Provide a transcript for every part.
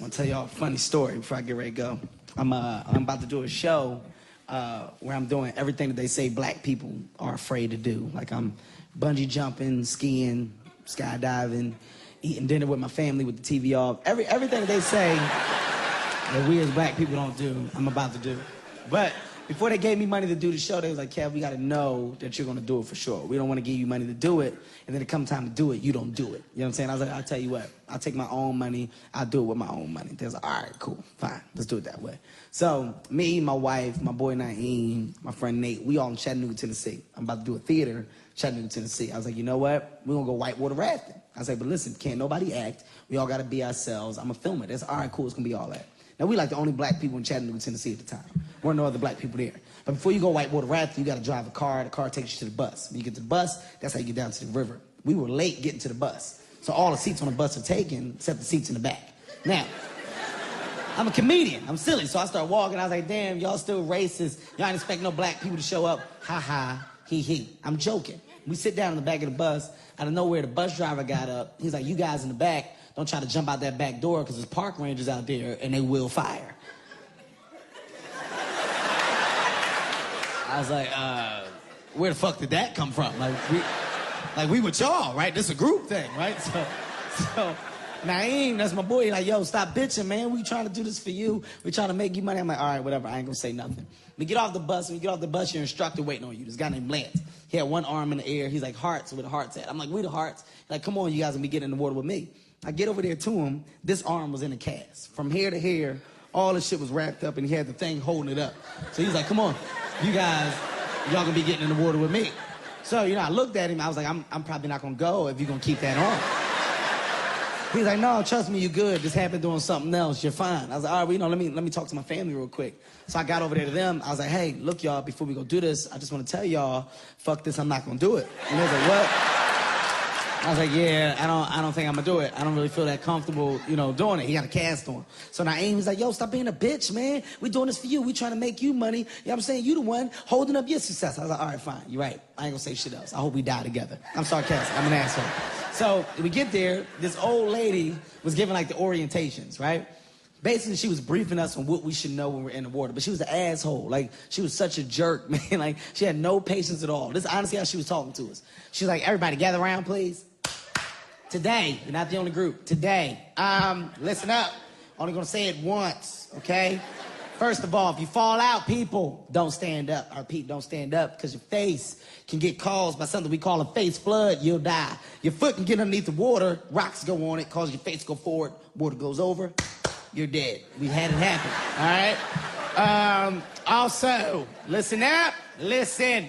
I'm gonna tell y'all a funny story before I get ready to go. I'm about to do a show where I'm doing everything that they say black people are afraid to do. Like I'm bungee jumping, skiing, skydiving, eating dinner with my family with the TV off. Everything that they say that we as black people don't do, I'm about to do. But before they gave me money to do the show, they was like, Kev, we gotta know that you're gonna do it for sure. We don't wanna give you money to do it, and then it come time to do it, you don't do it. You know what I'm saying? I was like, I'll tell you what, I'll take my own money, I'll do it with my own money. They was like, all right, cool, fine, let's do it that way. So, me, my wife, my boy Naeem, my friend Nate, we all in Chattanooga, Tennessee. I'm about to do a theater in Chattanooga, Tennessee. I was like, you know what? We're gonna go whitewater rafting. I was like, but listen, can't nobody act. We all gotta be ourselves. I'm gonna film it. That's all right, cool, it's gonna be all that. Now, we like the only black people in Chattanooga, Tennessee at the time. Weren't no other black people there. But before you go whitewater rafting, you gotta drive a car. The car takes you to the bus. When you get to the bus, that's how you get down to the river. We were late getting to the bus. So all the seats on the bus are taken, except the seats in the back. Now, I'm a comedian. I'm silly. So I start walking. I was like, damn, y'all still racist. Y'all ain't expect no black people to show up. Ha ha, he he. I'm joking. We sit down in the back of the bus. Out of nowhere, the bus driver got up. He's like, you guys in the back, don't try to jump out that back door because there's park rangers out there and they will fire. I was like, where the fuck did that come from? Like we with y'all, right? This is a group thing, right? So Naeem, that's my boy, like, yo, stop bitching, man. We trying to do this for you. We trying to make you money. I'm like, all right, whatever. I ain't gonna say nothing. We get off the bus. When you get off the bus, your instructor waiting on you. This guy named Lance. He had one arm in the air. He's like, hearts, where the heart's at. I'm like, we the hearts. Like, come on, you guys gonna be getting in the water with me. I get over there to him. This arm was in a cast. From here to here, all the shit was wrapped up, and he had the thing holding it up. So he's like, come on, you guys, y'all gonna be getting in the water with me. So, you know, I looked at him. I was like, I'm probably not gonna go if you're gonna keep that on. He's like, no, trust me, you good. Just happened doing something else. You're fine. I was like, all right, well, you know, let me talk to my family real quick. So I got over there to them. I was like, hey, look, y'all, before we go do this, I just want to tell y'all, fuck this, I'm not gonna do it. And they was like, what? I was like, yeah, I don't think I'm gonna do it. I don't really feel that comfortable, you know, doing it. He got a cast on. So Naeem was like, yo, stop being a bitch, man. We doing this for you. We trying to make you money. You know what I'm saying? You the one holding up your success. I was like, all right, fine. You're right. I ain't gonna say shit else. I hope we die together. I'm sarcastic. I'm an asshole. So we get there. This old lady was giving like the orientations, right? Basically, she was briefing us on what we should know when we're in the water. But she was an asshole. Like, she was such a jerk, man. Like, she had no patience at all. This is honestly how she was talking to us. She was like, everybody gather around, please. Today, you're not the only group. Today, listen up. Only gonna say it once, okay? First of all, if you fall out, people, don't stand up. I repeat, don't stand up, because your face can get caused by something we call a face flood. You'll die. Your foot can get underneath the water. Rocks go on it, cause your face go forward. Water goes over. You're dead. We've had it happen, all right? Also, listen up. Listen.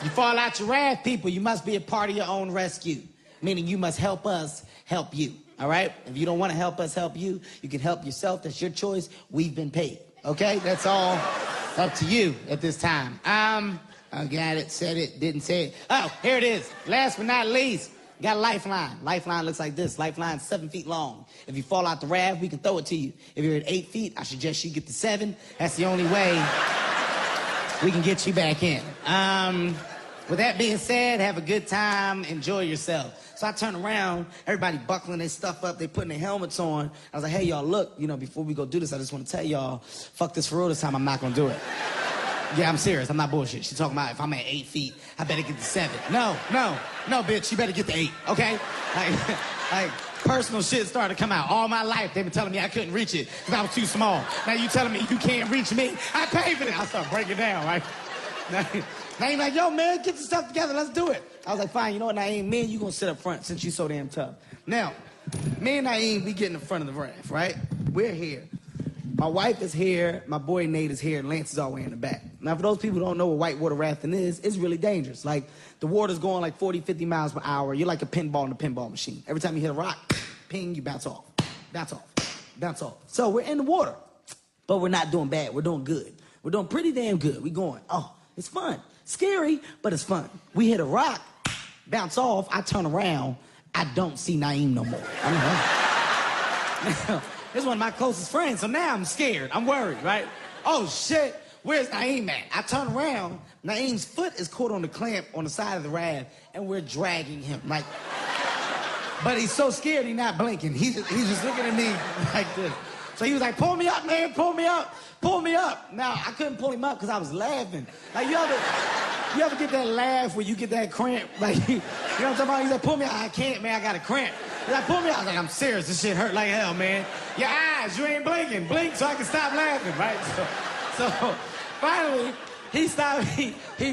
You fall out your raft, people, you must be a part of your own rescue. Meaning you must help us help you, all right? If you don't want to help us help you, you can help yourself. That's your choice. We've been paid, okay? That's all up to you at this time. I got it, said it, didn't say it. Oh, here it is. Last but not least, got a lifeline. Lifeline looks like this. Lifeline's 7 feet long. If you fall out the raft, we can throw it to you. If you're at 8 feet, I suggest you get to 7. That's the only way we can get you back in. With that being said, have a good time, enjoy yourself. So I turn around, everybody buckling their stuff up, they putting their helmets on. I was like, hey, y'all, look, you know, before we go do this, I just want to tell y'all, fuck this for real this time, I'm not going to do it. Yeah, I'm serious, I'm not bullshit. She's talking about if I'm at 8 feet, I better get to 7. No, bitch, you better get to 8, okay? Like, personal shit started to come out. All my life, they've been telling me I couldn't reach it because I was too small. Now you telling me you can't reach me? I paid for it. I start breaking down, right? Naeem like, yo, man, get your stuff together. Let's do it. I was like, fine, you know what, Naeem? Me and you gonna sit up front since you so damn tough. Now, me and Naeem, we get in the front of the raft, right? We're here. My wife is here. My boy Nate is here. And Lance is all the way in the back. Now, for those people who don't know what whitewater rafting is, it's really dangerous. Like, the water's going like 40, 50 miles per hour. You're like a pinball in a pinball machine. Every time you hit a rock, ping, you bounce off. Bounce off. Bounce off. So we're in the water. But we're not doing bad. We're doing good. We're doing pretty damn good. We're going, oh, it's fun. Scary, but it's fun. We hit a rock, bounce off, I turn around, I don't see Naeem no more. Now, this is one of my closest friends, so now I'm scared. I'm worried, right? Oh, shit, where's Naeem at? I turn around, Naeem's foot is caught on the clamp on the side of the raft, and we're dragging him. Like, But he's so scared he's not blinking. He's just looking at me like this. So he was like, pull me up, man, pull me up, pull me up. Now, I couldn't pull him up because I was laughing. Like, you ever get that laugh where you get that cramp? Like, you know what I'm talking about? He's like, pull me up. I can't, man, I got a cramp. He's like, pull me up. I was like, I'm serious, this shit hurt like hell, man. Your eyes, you ain't blinking. Blink so I can stop laughing, right? So finally, he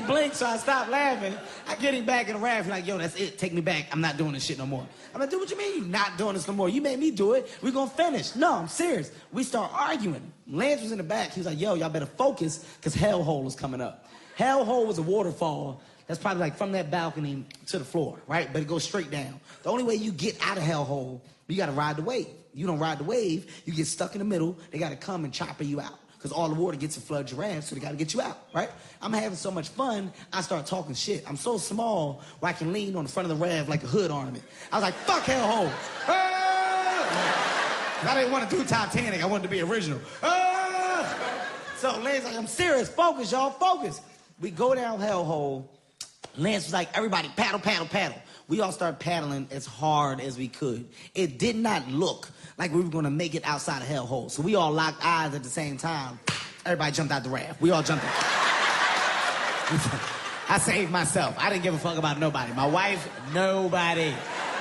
blinked, so I stopped laughing. I get him back in the raft, like, yo, that's it, take me back. I'm not doing this shit no more. I'm like, dude, what you mean you not doing this no more? You made me do it. We gonna finish. No, I'm serious. We start arguing. Lance was in the back. He was like, yo, y'all better focus, because Hellhole is coming up. Hellhole was a waterfall that's probably like from that balcony to the floor, right? But it goes straight down. The only way you get out of Hellhole, you gotta ride the wave. You don't ride the wave, you get stuck in the middle, they gotta come and chopper you out. Because all the water gets to flood your raft, so they gotta get you out, right? I'm having so much fun, I start talking shit. I'm so small where I can lean on the front of the raft like a hood ornament. I was like, fuck Hellhole. Ah! I didn't want to do Titanic, I wanted to be original. Ah! So Lance's like, I'm serious, focus, y'all, focus. We go down Hellhole. Lance was like, everybody, paddle, paddle, paddle. We all started paddling as hard as we could. It did not look like we were gonna make it outside of Hellhole. So we all locked eyes at the same time. Everybody jumped out the raft. We all jumped out. I saved myself. I didn't give a fuck about nobody. My wife, nobody.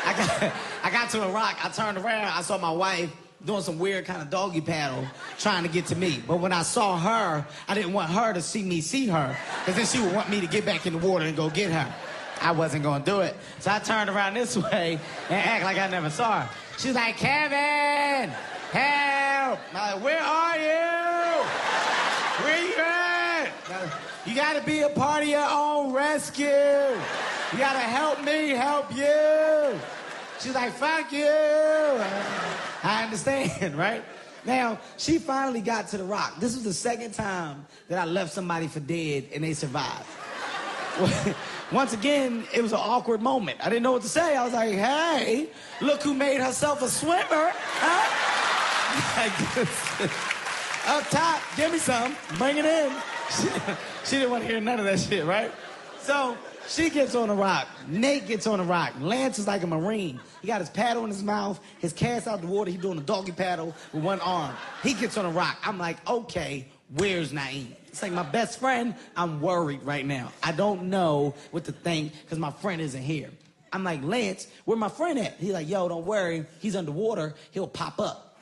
I got to a rock. I turned around. I saw my wife doing some weird kind of doggy paddle trying to get to me. But when I saw her, I didn't want her to see me see her, because then she would want me to get back in the water and go get her. I wasn't gonna do it. So I turned around this way and act like I never saw her. She was like, Kevin, help. I'm like, where are you? Where you at? You gotta be a part of your own rescue. You gotta help me help you. She's like, fuck you. I understand, right? Now, she finally got to the rock. This was the second time that I left somebody for dead and they survived. Once again, it was an awkward moment. I didn't know what to say. I was like, hey, look who made herself a swimmer. Huh? Up top, give me some, bring it in. She didn't want to hear none of that shit, right? So she gets on the rock. Nate gets on the rock. Lance is like a Marine. He got his paddle in his mouth, his cast out the water. He's doing a doggy paddle with one arm. He gets on the rock. I'm like, okay, where's Naeem? It's like my best friend, I'm worried right now. I don't know what to think because my friend isn't here. I'm like, Lance, where my friend at? He's like, yo, don't worry. He's underwater. He'll pop up.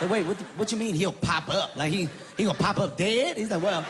So wait, what you mean he'll pop up? Like he gonna pop up dead? He's like, well,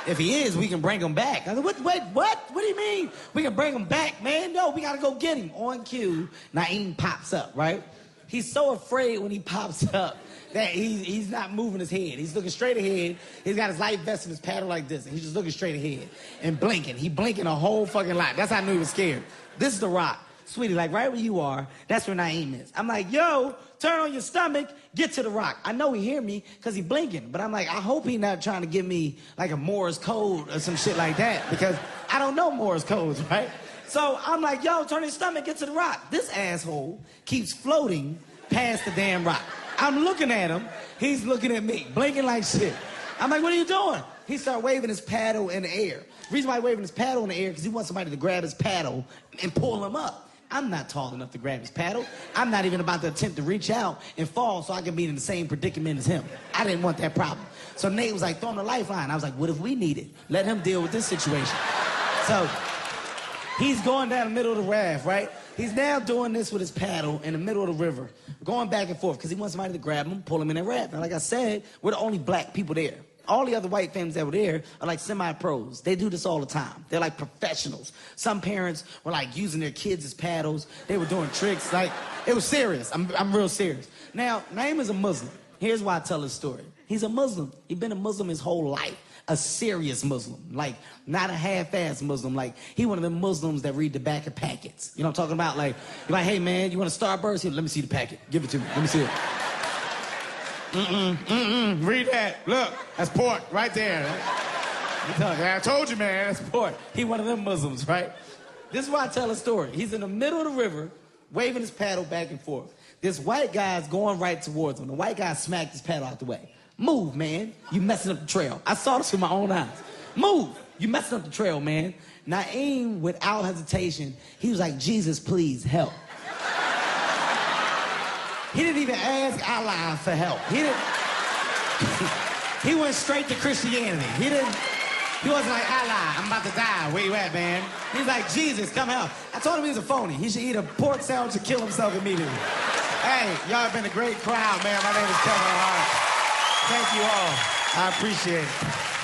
if he is, we can bring him back. I said, wait, what? What do you mean? We can bring him back, man? No, we gotta go get him. On cue, Naeem pops up, right? He's so afraid when he pops up that he's not moving his head. He's looking straight ahead. He's got his life vest and his paddle like this, and he's just looking straight ahead and blinking. He blinking a whole fucking lot. That's how I knew he was scared. This is the rock. Sweetie, like right where you are, that's where Naeem is. I'm like, yo, turn on your stomach, get to the rock. I know he hear me because he blinking, but I'm like, I hope he not trying to give me like a Morse code or some shit like that, because I don't know Morse codes, right? So I'm like, yo, turn your stomach, get to the rock. This asshole keeps floating past the damn rock. I'm looking at him, he's looking at me, blinking like shit. I'm like, what are you doing? He started waving his paddle in the air. The reason why he's waving his paddle in the air because he wants somebody to grab his paddle and pull him up. I'm not tall enough to grab his paddle. I'm not even about to attempt to reach out and fall so I can be in the same predicament as him. I didn't want that problem. So Nate was like, throw him a lifeline. I was like, what if we need it? Let him deal with this situation. So he's going down the middle of the raft, right? He's now doing this with his paddle in the middle of the river, going back and forth because he wants somebody to grab him, pull him in that raft. And like I said, we're the only black people there. All the other white families that were there are like semi-pros. They do this all the time. They're like professionals. Some parents were like using their kids as paddles. They were doing tricks. Like, it was serious. I'm real serious. Now, Naeem is a Muslim. Here's why I tell this story. He's a Muslim. He's been a Muslim his whole life. A serious Muslim. Like, not a half-ass Muslim. Like, he one of them Muslims that read the back of packets. You know what I'm talking about? Like, you're like, hey, man, you want a Starburst? Here, let me see the packet. Give it to me. Let me see it. Read that. Look, that's pork right there. I told you, man, that's pork. He one of them Muslims, right? This is why I tell a story. He's in the middle of the river, waving his paddle back and forth. This white guy's going right towards him. The white guy smacked his paddle out the way. Move, man. You messing up the trail. I saw this with my own eyes. Move. You messing up the trail, man. Naeem, without hesitation, he was like, Jesus, please help. He didn't even ask Allah for help. He went straight to Christianity. He wasn't like, Allah, I'm about to die. Where you at, man? He's like, Jesus, come help. I told him he was a phony. He should eat a pork sandwich and kill himself immediately. Hey, y'all have been a great crowd, man. My name is Kelvin. Thank you all. I appreciate it.